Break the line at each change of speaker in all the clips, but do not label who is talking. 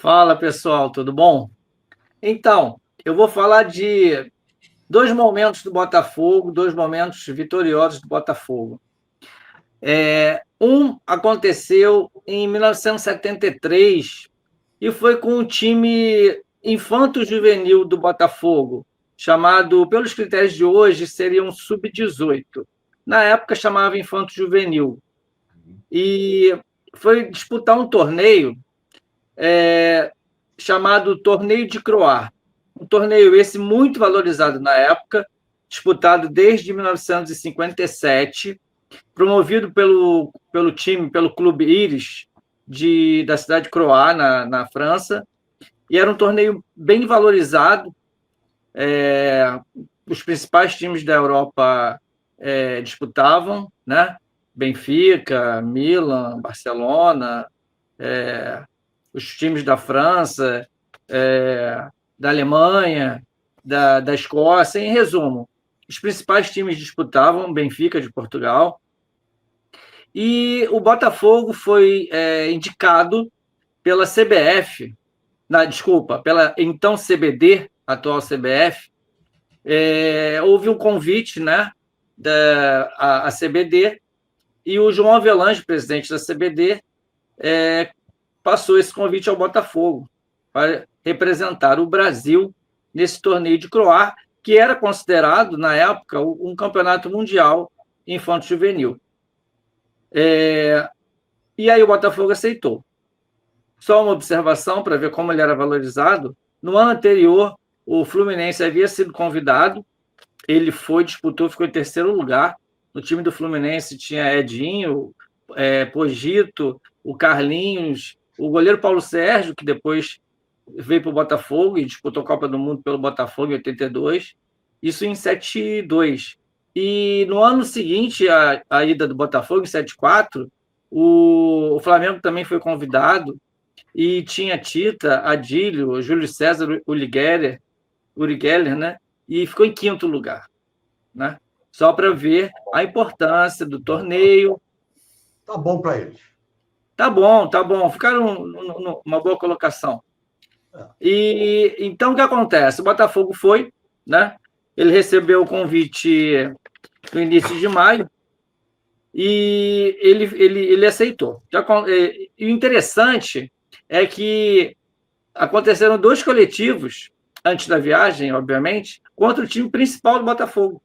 Fala, pessoal, tudo bom? Então, eu vou falar de dois momentos do Botafogo, dois momentos vitoriosos do Botafogo. Um aconteceu em 1973 e foi com o time infanto-juvenil do Botafogo, chamado, pelos critérios de hoje, seria um sub-18. Na época chamava infanto-juvenil. E foi disputar um torneio chamado Torneio de Croar. Um torneio esse muito valorizado na época, disputado desde 1957, promovido pelo time, pelo Clube Iris, da cidade de Croar, na França, e era um torneio bem valorizado. Os principais times da Europa disputavam, né? Benfica, Milan, Barcelona, os times da França, da Alemanha, da Escócia. Em resumo, os principais times disputavam, Benfica de Portugal, e o Botafogo foi indicado pela CBF, desculpa, pela então CBD, atual CBF. Houve um convite, né, a CBD, e o João Avelange, presidente da CBD, passou esse convite ao Botafogo para representar o Brasil nesse torneio de Croar, que era considerado, na época, um campeonato mundial infanto-juvenil. E aí o Botafogo aceitou. Só uma observação para ver como ele era valorizado. No ano anterior, o Fluminense havia sido convidado, ele disputou, ficou em terceiro lugar. No time do Fluminense tinha Edinho, Pogito, o Carlinhos, o goleiro Paulo Sérgio, que depois veio para o Botafogo e disputou a Copa do Mundo pelo Botafogo em 82, isso em 72. E no ano seguinte, a ida do Botafogo, em 74, o Flamengo também foi convidado, e tinha Tita, Adílio, Júlio César, Uri Geller, né? E ficou em quinto lugar, né? Só para ver a importância do torneio.
Tá bom para eles.
Tá bom, tá bom. Ficaram numa boa colocação. E então o que acontece? O Botafogo foi, né? Ele recebeu o convite no início de maio e ele aceitou. E o interessante é que aconteceram dois coletivos antes da viagem, obviamente, contra o time principal do Botafogo.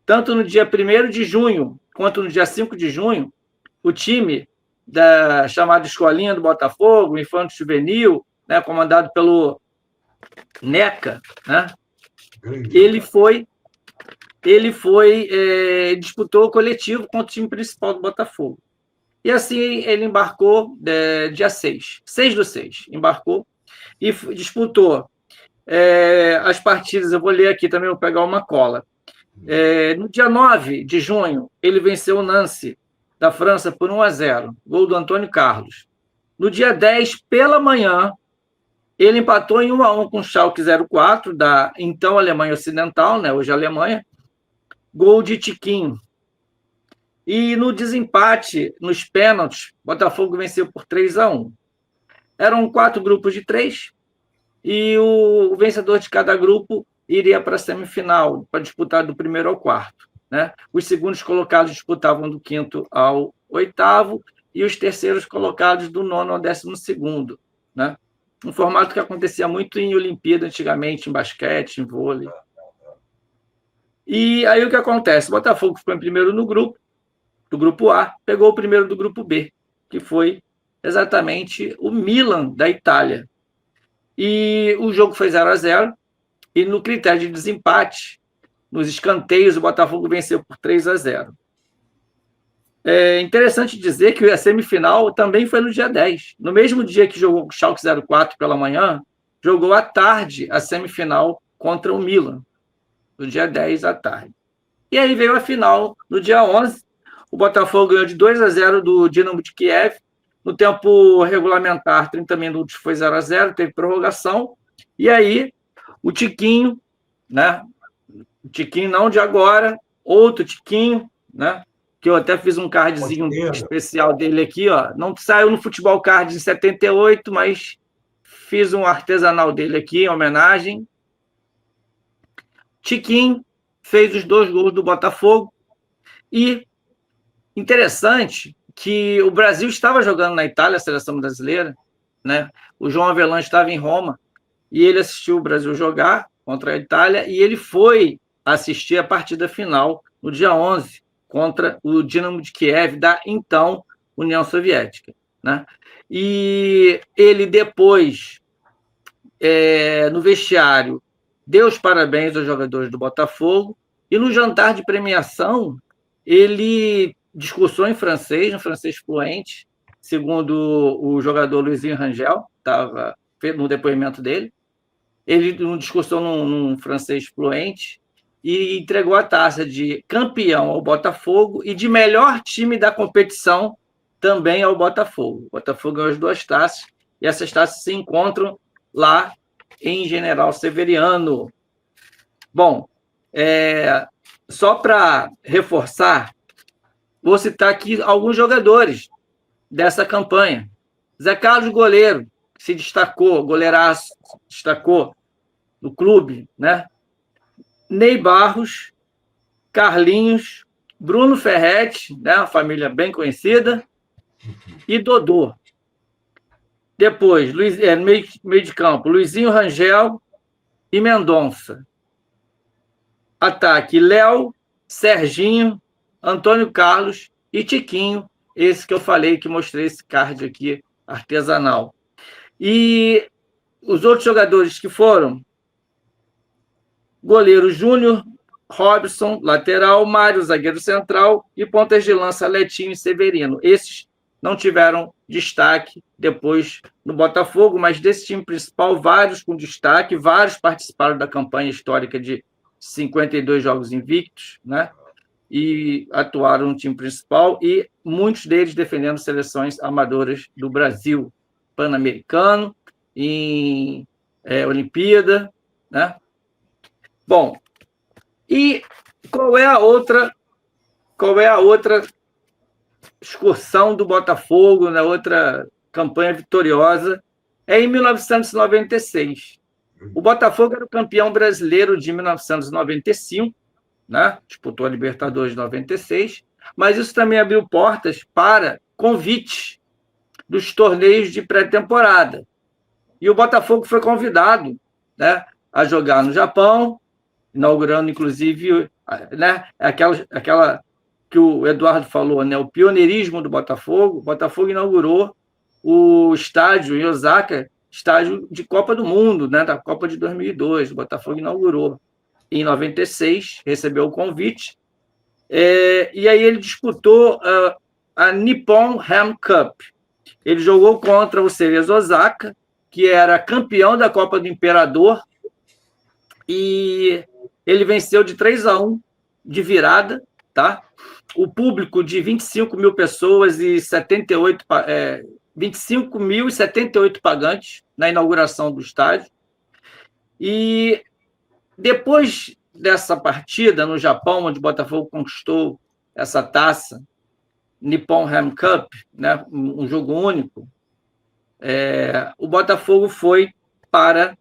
Tanto no dia 1º de junho quanto no dia 5 de junho, o time da chamada Escolinha do Botafogo, Infanto Juvenil, né, comandado pelo Neca, né, disputou o coletivo contra o time principal do Botafogo. E assim ele embarcou dia 6/6, embarcou e disputou as partidas. Eu vou ler aqui também, vou pegar uma cola. No dia 9 de junho, ele venceu o Nancy, da França, por 1-0, gol do Antônio Carlos. No dia 10, pela manhã, ele empatou em 1-1 com o Schalke 04, da então Alemanha Ocidental, né, hoje Alemanha, gol de Tiquinho. E no desempate, nos pênaltis, o Botafogo venceu por 3-1. Eram 4 grupos de 3, e o vencedor de cada grupo iria para a semifinal, para disputar do 1º ao 4º. Né? Os segundos colocados disputavam do 5º ao 8º, e os terceiros colocados do 9º ao 12º. Né? Um formato que acontecia muito em Olimpíada antigamente, em basquete, em vôlei. E aí o que acontece? O Botafogo ficou em primeiro no grupo, do grupo A, pegou o primeiro do grupo B, que foi exatamente o Milan, da Itália. E o jogo foi 0-0, e no critério de desempate, nos escanteios, o Botafogo venceu por 3-0. É interessante dizer que a semifinal também foi no dia 10. No mesmo dia que jogou o Schalke 04 pela manhã, jogou à tarde a semifinal contra o Milan, no dia 10 à tarde. E aí veio a final no dia 11. O Botafogo ganhou de 2-0 do Dinamo de Kiev. No tempo regulamentar, 30 minutos, foi 0-0, teve prorrogação. E aí o Tiquinho, né? O Tiquinho não de agora, outro Tiquinho, né? Que eu até fiz um cardzinho especial dele aqui, ó. Não saiu no Futebol Card em 78, mas fiz um artesanal dele aqui, em homenagem. Tiquinho fez os 2 gols do Botafogo. E interessante que o Brasil estava jogando na Itália, a seleção brasileira, né? O João Avelange estava em Roma e ele assistiu o Brasil jogar contra a Itália e ele foi assistir a partida final no dia 11 contra o Dinamo de Kiev da então União Soviética, né? E ele depois, no vestiário, deu os parabéns aos jogadores do Botafogo e no jantar de premiação ele discursou em francês, um francês fluente, segundo o jogador Luizinho Rangel, estava no depoimento dele. Ele discursou num francês fluente e entregou a taça de campeão ao Botafogo e de melhor time da competição também ao Botafogo. O Botafogo ganhou as 2 taças e essas taças se encontram lá em General Severiano. Bom, só para reforçar, vou citar aqui alguns jogadores dessa campanha. Zé Carlos, goleiro, se destacou, goleiraço, destacou no clube, né? Ney Barros, Carlinhos, Bruno Ferretti, né? Uma família bem conhecida, e Dodô. Depois, meio de campo, Luizinho Rangel e Mendonça. Ataque, Léo, Serginho, Antônio Carlos e Tiquinho, esse que eu falei, que mostrei esse card aqui, artesanal. E os outros jogadores que foram: goleiro Júnior, Robson, lateral, Mário, zagueiro central, e pontas de lança, Letinho e Severino. Esses não tiveram destaque depois no Botafogo, mas desse time principal, vários com destaque, vários participaram da campanha histórica de 52 jogos invictos, né? E atuaram no time principal, e muitos deles defendendo seleções amadoras do Brasil, Pan-Americano, em Olimpíada, né? Bom, e qual é a outra excursão do Botafogo, na outra campanha vitoriosa? É em 1996. O Botafogo era o campeão brasileiro de 1995, né? Disputou a Libertadores de 96, mas isso também abriu portas para convites dos torneios de pré-temporada. E o Botafogo foi convidado, né, a jogar no Japão, inaugurando, inclusive, né, aquela que o Eduardo falou, né, o pioneirismo do Botafogo. O Botafogo inaugurou o estádio em Osaka, estádio de Copa do Mundo, né, da Copa de 2002. O Botafogo inaugurou em 96, recebeu o convite, e aí ele disputou a Nippon Ham Cup. Ele jogou contra o Cerezo Osaka, que era campeão da Copa do Imperador, e ele venceu de 3-1 de virada, tá? O público de 25 mil pessoas e 25.078 pagantes na inauguração do estádio. E depois dessa partida no Japão, onde o Botafogo conquistou essa taça, Nippon Ham Cup, né, um jogo único, o Botafogo foi para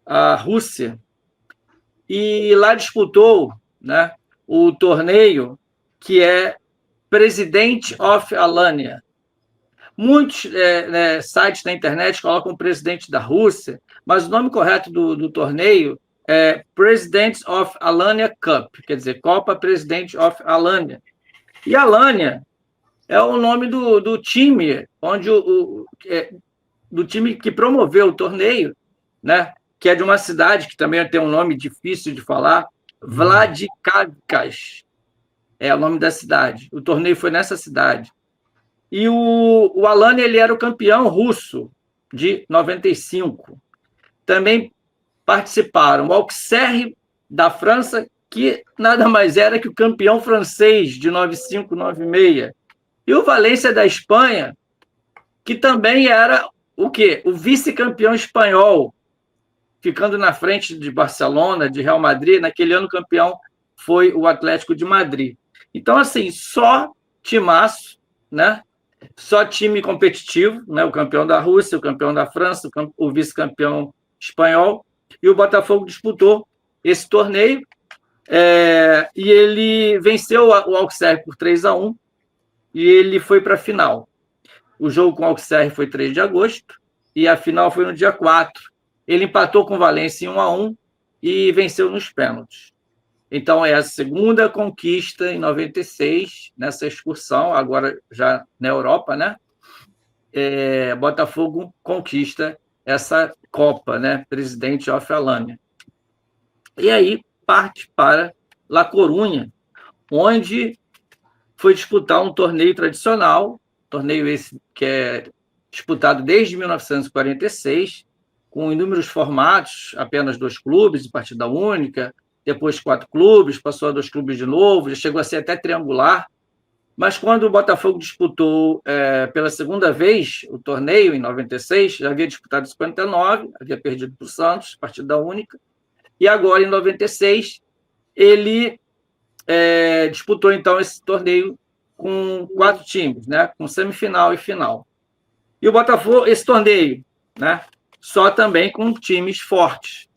a Rússia e lá disputou, né, o torneio que é President of Alanya. Muitos sites na internet colocam o presidente da Rússia, mas o nome correto do torneio é President of Alanya Cup, quer dizer, Copa President of Alanya. E Alanya é o nome do time, onde do time que promoveu o torneio, né? Que é de uma cidade que também tem um nome difícil de falar, Vladikavkaz. É o nome da cidade. O torneio foi nessa cidade. E o Alanya, ele era o campeão russo de 95. Também participaram o Auxerre da França, que nada mais era que o campeão francês de 95-96. E o Valência da Espanha, que também era o quê? O vice-campeão espanhol, ficando na frente de Barcelona, de Real Madrid. Naquele ano, o campeão foi o Atlético de Madrid. Então, assim, só timaço, né? Só time competitivo, né? O campeão da Rússia, o campeão da França, o vice-campeão espanhol, e o Botafogo disputou esse torneio, e ele venceu o Auxerre por 3-1, e ele foi para a final. O jogo com o Auxerre foi 3 de agosto, e a final foi no dia 4. Ele empatou com o Valência em 1-1 e venceu nos pênaltis. Então, é a segunda conquista em 96, nessa excursão, agora já na Europa, né? Botafogo conquista essa Copa, né? Presidente of Alanya. E aí parte para La Coruña, onde foi disputar um torneio tradicional, torneio esse que é disputado desde 1946, com inúmeros formatos, apenas 2 clubes, de partida única, depois 4 clubes, passou a 2 clubes de novo, já chegou a ser até triangular. Mas quando o Botafogo disputou pela segunda vez o torneio, em 96, já havia disputado em 59, havia perdido para o Santos, partida única, e agora, em 96, ele disputou, então, esse torneio com 4 times, né, com semifinal e final. E o Botafogo, esse torneio, né, só também com times fortes.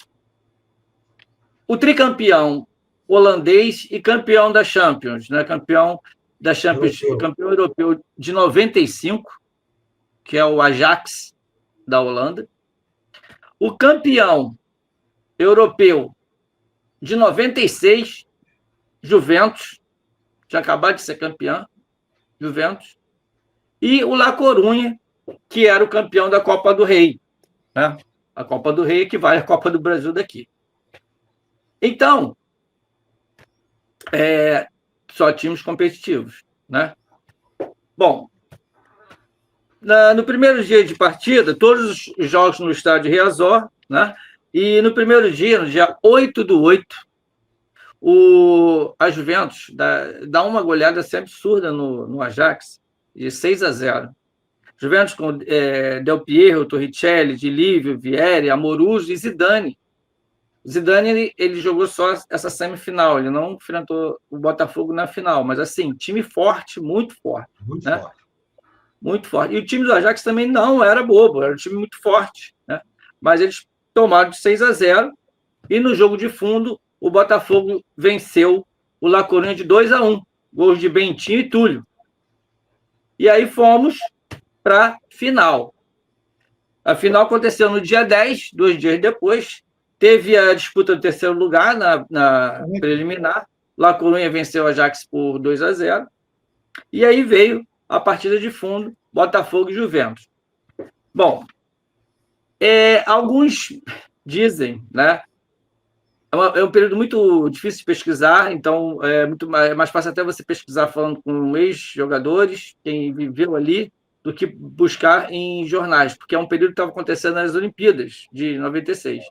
O tricampeão holandês e campeão da Champions, né, campeão europeu de 95, que é o Ajax da Holanda. O campeão europeu de 96, Juventus, tinha acabado de ser campeão, Juventus. E o La Coruña, que era o campeão da Copa do Rei, né? A Copa do Rei equivale à Copa do Brasil daqui. Então, só times competitivos, né? Bom, no primeiro dia de partida, todos os jogos no estádio Riazor, né? E no primeiro dia, no dia 8/8, a Juventus dá uma goleada assim absurda no Ajax, de 6-0. Juventus com Del Piero, Torricelli, Di Livio, Vieri, Amoroso e Zidane. Zidane, ele jogou só essa semifinal, ele não enfrentou o Botafogo na final, mas assim, time forte, muito forte.
Muito
né?
forte.
Muito forte. E o time do Ajax também não era bobo, era um time muito forte, né? Mas eles tomaram de 6-0, e no jogo de fundo, o Botafogo venceu o La Coruña de 2-1, gols de Bentinho e Túlio. E aí fomos para a final. A final aconteceu no dia 10, 2 dias depois. Teve a disputa do terceiro lugar na preliminar. La Coruña venceu o Ajax por 2-0. E aí veio a partida de fundo, Botafogo e Juventus. Bom, alguns dizem, né? É um período muito difícil de pesquisar, então é mais fácil até você pesquisar falando com ex-jogadores, quem viveu ali, do que buscar em jornais, porque é um período que estava acontecendo nas Olimpíadas de 96.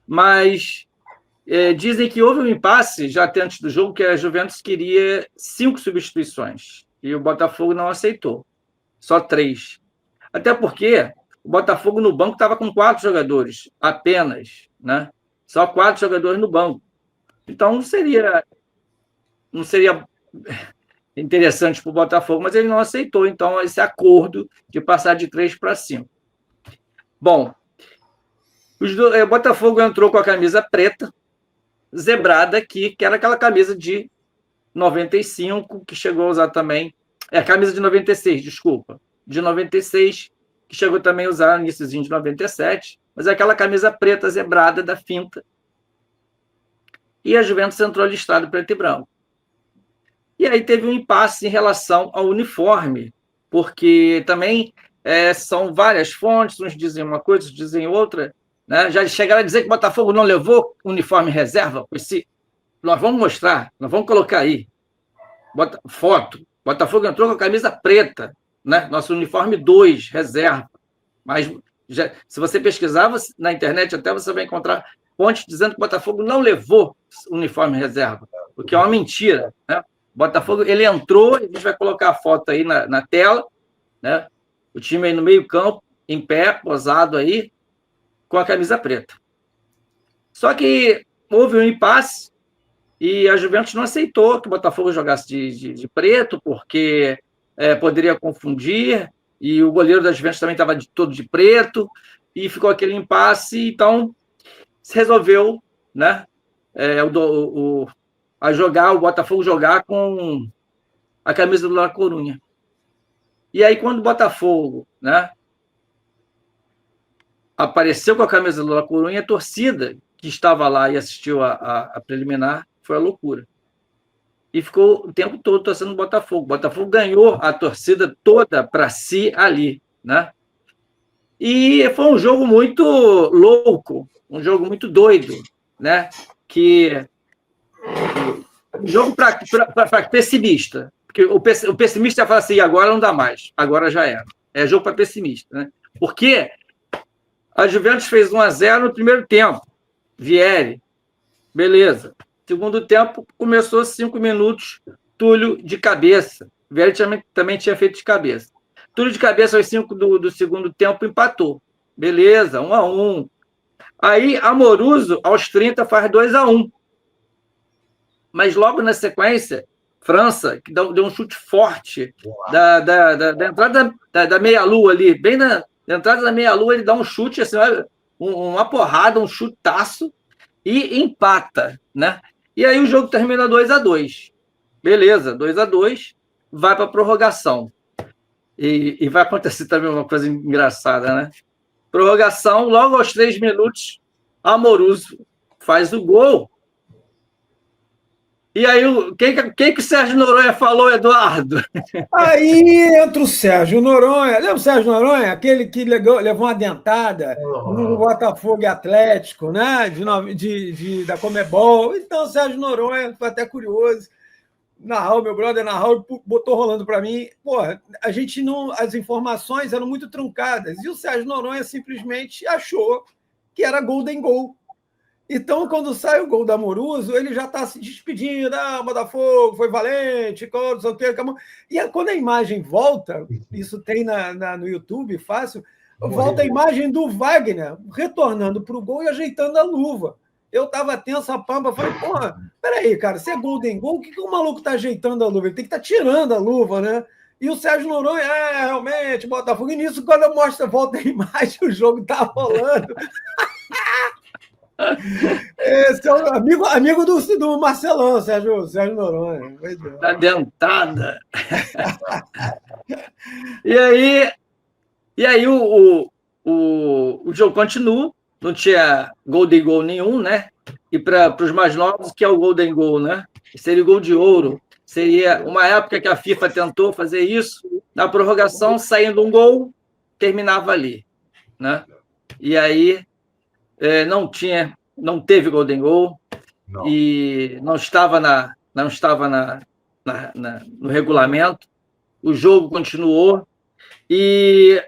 Mas dizem que houve um impasse, já até antes do jogo, que a Juventus queria 5 substituições, e o Botafogo não aceitou, só 3. Até porque o Botafogo no banco estava com 4 jogadores, apenas, né? Só 4 jogadores no banco. Então, não seria interessante para o Botafogo, mas ele não aceitou, então, esse acordo de passar de 3 para 5. Bom, o Botafogo entrou com a camisa preta, zebrada aqui, que era aquela camisa de 95, que chegou a usar também... a camisa de 96, desculpa. De 96, que chegou também a usar no iníciozinho de 97, mas é aquela camisa preta zebrada da finta. E a Juventus entrou listado preto e branco. E aí teve um impasse em relação ao uniforme, porque também são várias fontes, uns dizem uma coisa, outros dizem outra, né? Já chegaram a dizer que o Botafogo não levou uniforme reserva, pois se nós vamos mostrar, nós vamos colocar aí foto. Botafogo entrou com a camisa preta, né? Nosso uniforme 2, reserva. Mas se você pesquisar na internet, até você vai encontrar fontes dizendo que o Botafogo não levou uniforme reserva, o que é uma mentira, né? O Botafogo, ele entrou, a gente vai colocar a foto aí na tela, né? O time aí no meio-campo, em pé, posado aí, com a camisa preta. Só que houve um impasse e a Juventus não aceitou que o Botafogo jogasse de preto, porque poderia confundir, e o goleiro da Juventus também estava todo de preto, e ficou aquele impasse, então se resolveu, né, o Botafogo jogar com a camisa do La Coruña. E aí, quando o Botafogo, né, apareceu com a camisa do La Coruña, a torcida que estava lá e assistiu a preliminar foi a loucura. E ficou o tempo todo torcendo o Botafogo. O Botafogo ganhou a torcida toda para si ali, né? E foi um jogo muito louco, um jogo muito doido, né? Um jogo para pessimista. Porque o pessimista fala assim, agora não dá mais, agora já era. É jogo para pessimista, né? Porque a Juventus fez 1-0 no primeiro tempo. Vieri, beleza. Segundo tempo, começou 5 minutos, Túlio de cabeça. Vieri também tinha feito de cabeça. Túlio de cabeça aos 5 do segundo tempo empatou. Beleza, 1-1. Aí, Amoruso, aos 30, faz 2-1. Mas logo na sequência, França, que deu um chute forte da entrada da meia-lua ali, bem na entrada da meia-lua, ele dá um chute, assim, uma porrada, um chutaço, e empata, né? E aí o jogo termina 2-2. Beleza, 2-2, vai para a prorrogação. E vai acontecer também uma coisa engraçada, né? Prorrogação, logo aos 3 minutos, Amoruso faz o gol. E aí, quem que o Sérgio Noronha falou, Eduardo?
Aí entra o Sérgio Noronha. Lembra o Sérgio Noronha? Aquele que levou uma dentada no Botafogo e Atlético, né? Da Comebol. Então, o Sérgio Noronha, foi até curioso. Meu brother narrou, botou rolando para mim. Porra, a gente não. As informações eram muito truncadas. E o Sérgio Noronha simplesmente achou que era Golden Goal. Então, quando sai o gol da Amoruso, ele já está se despedindo. Botafogo, foi valente, não sei o quê. E quando a imagem volta, isso tem no YouTube, fácil, volta a imagem do Wagner retornando para o gol e ajeitando a luva. Eu estava tenso a pampa, falei, porra, peraí, cara, se é Golden Goal, o que o maluco está ajeitando a luva? Ele tem que estar tirando a luva, né? E o Sérgio Noronha, realmente, Botafogo. E nisso, quando eu mostro, volta a imagem, o jogo está rolando. Esse é o amigo do Marcelão, Sérgio Noronha.
Da dentada. E aí o jogo continua, não tinha Golden Goal nenhum, né? E para os mais novos, que é o Golden Goal, né? Seria o gol de ouro. Seria uma época que a FIFA tentou fazer isso, na prorrogação, saindo um gol, terminava ali, né? E aí não teve Golden Goal, não. E não estava no regulamento. O jogo continuou e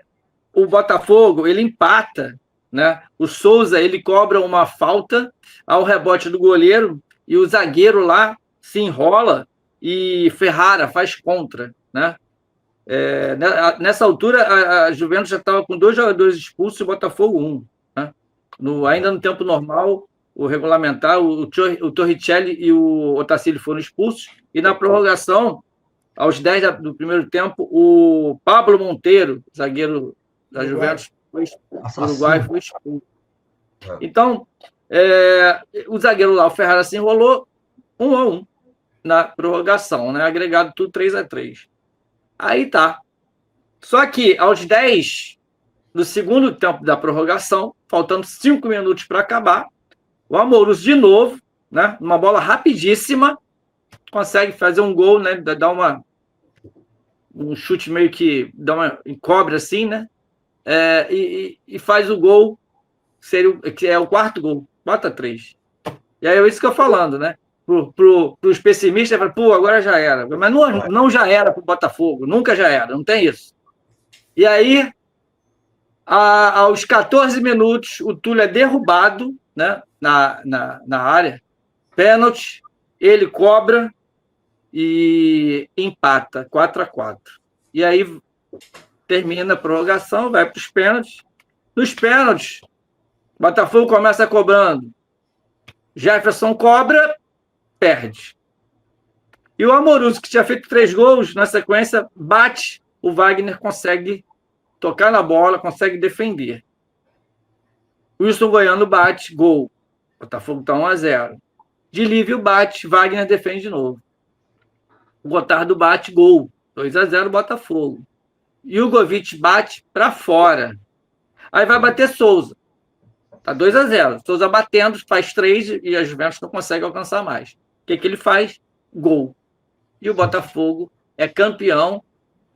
o Botafogo ele empata, né? O Souza ele cobra uma falta ao rebote do goleiro e o zagueiro lá se enrola e Ferrara faz contra, né? Nessa altura a Juventus já estava com 2 jogadores expulsos e o Botafogo 1. Ainda no tempo normal, o regulamentar, o Torricelli e o Otacílio foram expulsos, e na prorrogação, aos 10 do primeiro tempo, o Pablo Monteiro, zagueiro da Juventus, Uruguai, foi expulso. Então, o zagueiro lá, o Ferrara, se enrolou 1-1 na prorrogação, né? Agregado tudo 3-3. Aí tá. Só que aos 10 do segundo tempo da prorrogação, faltando 5 minutos para acabar, o Amoruso de novo, né, uma bola rapidíssima, consegue fazer um gol, né, dar um chute meio que encobre assim, né, e faz o gol, que é o 4º gol, 4-3. E aí é isso que eu estou falando, né? Para os pessimistas, pô, agora já era. Mas não já era para o Botafogo, nunca já era, não tem isso. E aí, aos 14 minutos, o Túlio é derrubado, né, na área, pênalti, ele cobra e empata 4-4. E aí termina a prorrogação, vai para os pênaltis. Nos pênaltis, o Botafogo começa cobrando. Jefferson cobra, perde. E o Amoroso, que tinha feito 3 gols na sequência, bate, o Wagner consegue tocar na bola, consegue defender. Wilson Goiano bate, gol. Botafogo está 1-0. De Lívio bate, Wagner defende de novo. O Gotardo bate, gol. 2-0 Botafogo. Jugovic bate para fora. Aí vai bater Souza. Tá 2-0. Souza batendo, faz 3 e a Juventus não consegue alcançar mais. O que ele faz? Gol. E o Botafogo é campeão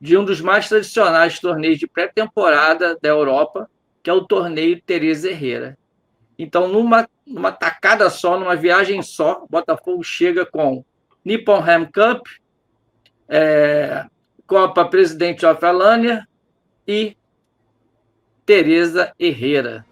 de um dos mais tradicionais torneios de pré-temporada da Europa, que é o torneio Teresa Herrera. Então, numa tacada só, numa viagem só, o Botafogo chega com Nippon Ham Cup, Copa Presidente of Alanya e Teresa Herrera.